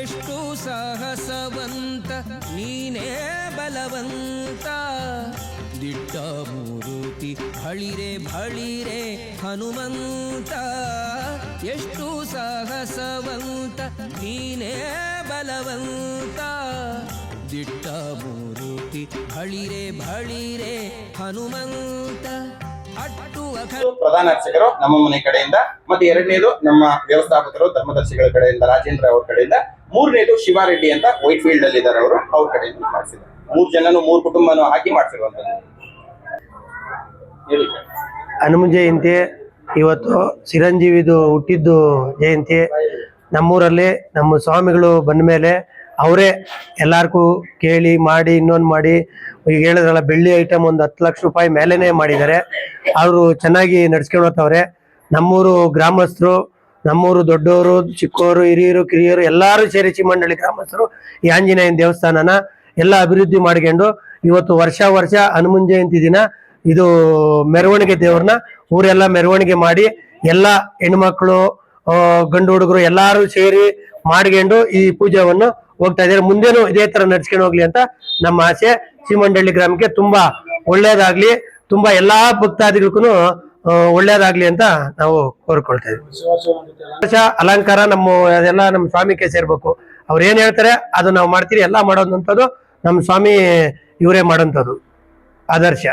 ಎಷ್ಟು ಸಾಹಸವಂತ ನೀನೇ ಬಲವಂತ ದಿಟ್ಟ ಮೂರುತಿ ಭಳಿರೆ ಭಳಿರೆ ಹನುಮಂತ ಎಷ್ಟು ಸಾಹಸವಂತ ನೀನೇ ಬಲವಂತ ದಿಟ್ಟ ಮೂರುತಿ ಭಳಿರೆ ಭಳಿರೆ ಹನುಮಂತ ಪ್ರಧಾನ ಅರ್ಚಕರು ನಮ್ಮ ಮನೆ ಕಡೆಯಿಂದ, ಮತ್ತೆ ಎರಡನೇದು ನಮ್ಮ ವ್ಯವಸ್ಥಾಪಕರು ಧರ್ಮದರ್ಶಿಗಳ ಕಡೆಯಿಂದ ರಾಜೇಂದ್ರ ಅವ್ರ ಕಡೆಯಿಂದ, ಮೂರನೇದು ಶಿವಾರೆಡ್ಡಿ ಅಂತ ವೈಟ್ ಫೀಲ್ಡ್ ಅಲ್ಲಿ ಇದ್ದಾರೆ ಅವರು, ಅವ್ರ ಕಡೆಯಿಂದ ಮಾಡಿಸಿದ್ದಾರೆ. 3 ಜನನು 3 ಕುಟುಂಬನೂ ಹಾಕಿ ಮಾಡಿಸಿರುವಂತದ್ದು. ಹನುಮ ಜಯಂತಿ ಇವತ್ತು ಚಿರಂಜೀವಿದು ಹುಟ್ಟಿದ್ದು ಜಯಂತಿ. ನಮ್ಮೂರಲ್ಲಿ ನಮ್ಮ ಸ್ವಾಮಿಗಳು ಬಂದ ಮೇಲೆ ಅವರೇ ಎಲ್ಲಾರ್ಗೂ ಕೇಳಿ ಮಾಡಿ ಇನ್ನೊಂದು ಮಾಡಿ, ಈಗ ಹೇಳಿದ್ರಲ್ಲ ಬೆಳ್ಳಿ ಐಟಮ್ ಒಂದು 10 ಲಕ್ಷ ರೂಪಾಯಿ ಮೇಲೇನೆ ಮಾಡಿದ್ದಾರೆ. ಅವರು ಚೆನ್ನಾಗಿ ನಡ್ಸ್ಕೊಂಡು ಹೋಗ್ತವ್ರೆ. ನಮ್ಮೂರು ಗ್ರಾಮಸ್ಥರು, ನಮ್ಮೂರು ದೊಡ್ಡವರು ಚಿಕ್ಕವರು ಹಿರಿಯರು ಕಿರಿಯರು ಎಲ್ಲರೂ ಸೇರಿ ಚಿಮ್ಮಂಡಳಿ ಗ್ರಾಮಸ್ಥರು ಈ ಆಂಜನೇಯನ ದೇವಸ್ಥಾನನ ಎಲ್ಲ ಅಭಿವೃದ್ಧಿ ಮಾಡ್ಕೊಂಡು ಇವತ್ತು ವರ್ಷ ಹನುಮನ್ ಜಯಂತಿ ದಿನ ಇದು ಮೆರವಣಿಗೆ ದೇವ್ರನ್ನ ಊರೆಲ್ಲ ಮೆರವಣಿಗೆ ಮಾಡಿ ಎಲ್ಲ ಹೆಣ್ಮಕ್ಳು ಗಂಡು ಹುಡುಗರು ಎಲ್ಲಾರು ಸೇರಿ ಮಾಡ್ಕೊಂಡು ಈ ಪೂಜೆಯನ್ನು ಹೋಗ್ತಾ ಇದ್ದಾರೆ. ಮುಂದೇನು ಇದೇ ತರ ನಡ್ಸ್ಕೊಂಡು ಹೋಗ್ಲಿ ಅಂತ ನಮ್ಮ ಆಸೆ. ಚಿಮ್ಮಂಡಳ್ಳಿ ಗ್ರಾಮಕ್ಕೆ ತುಂಬಾ ಒಳ್ಳೇದಾಗ್ಲಿ, ತುಂಬಾ ಎಲ್ಲಾ ಭಕ್ತಾದಿಗಳಿಗೂ ಒಳ್ಳೇದಾಗ್ಲಿ ಅಂತ ನಾವು ಕೋರ್ಕೊಳ್ತಾ ಇದ್ದೀವಿ. ಅಲಂಕಾರ ಅದೆಲ್ಲ ನಮ್ಮ ಸ್ವಾಮಿಗೆ ಸೇರ್ಬೇಕು. ಅವ್ರು ಏನ್ ಹೇಳ್ತಾರೆ ಅದು ನಾವು ಮಾಡ್ತೀವಿ. ಎಲ್ಲ ಮಾಡೋದಂಥದ್ದು ನಮ್ಮ ಸ್ವಾಮಿ ಇವರೇ ಮಾಡೋಂಥದ್ದು ಆದರ್ಶ.